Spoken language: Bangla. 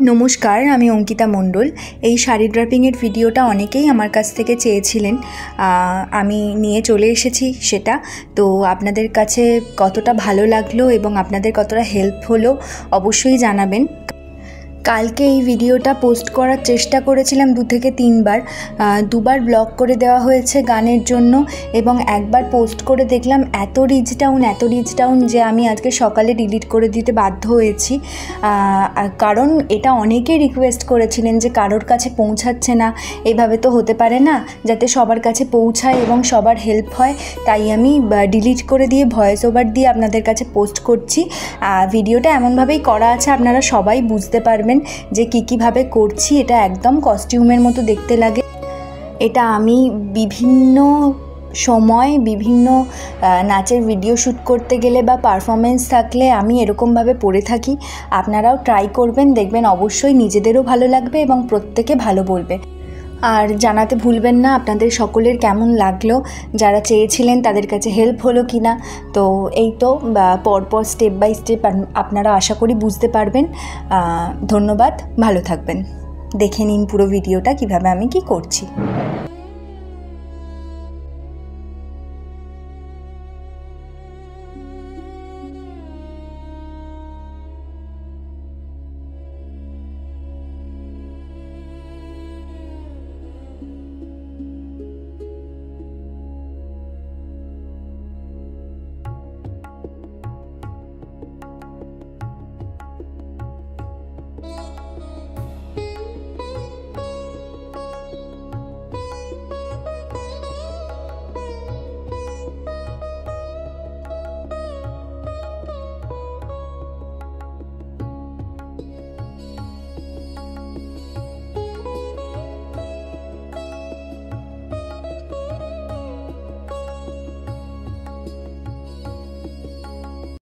নমস্কার, আমি অঙ্কিতা মণ্ডল। এই শাড়ি ড্রাপিংয়ের ভিডিওটা অনেকেই আমার কাছ থেকে চেয়েছিলেন, আমি নিয়ে চলে এসেছি সেটা। তো আপনাদের কাছে কতটা ভালো লাগলো এবং আপনাদের কতটা হেল্প হলো অবশ্যই জানাবেন। কালকে এই ভিডিওটা পোস্ট করার চেষ্টা করেছিলাম 2 থেকে 3 বার, দুবার ব্লক করে দেওয়া হয়েছে গানের জন্য এবং একবার পোস্ট করে দেখলাম এত রিচ ডাউন যে আমি আজকে সকালে ডিলিট করে দিতে বাধ্য হয়েছি। কারণ এটা অনেকেই রিকোয়েস্ট করেছিলেন যে কারোর কাছে পৌঁছাচ্ছে না, এভাবে তো হতে পারে না, যাতে সবার কাছে পৌঁছায় এবং সবার হেল্প হয়। তাই আমি ডিলিট করে দিয়ে ভয়েস ওভার দিয়ে আপনাদের কাছে পোস্ট করছি। ভিডিওটা এমনভাবেই করা আছে আপনারা সবাই বুঝতে পারবেন যে কীভাবে করছি। এটা একদম কস্টিউমের মতো দেখতে লাগে। এটা আমি বিভিন্ন সময় বিভিন্ন নাচের ভিডিও শ্যুট করতে গেলে বা পারফরমেন্স থাকলে আমি এরকমভাবে পরে থাকি। আপনারাও ট্রাই করবেন, দেখবেন অবশ্যই নিজেদেরও ভালো লাগবে এবং প্রত্যেকে ভালো বলবে। আর জানাতে ভুলবেন না আপনাদের সকলের কেমন লাগলো, যারা চেয়েছিলেন তাদের কাছে হেল্প হলো কি না। তো এই তো পরপর স্টেপ বাই স্টেপ আপনারা আশা করি বুঝতে পারবেন। ধন্যবাদ, ভালো থাকবেন। দেখে নিন পুরো ভিডিওটা কিভাবে আমি কি করছি।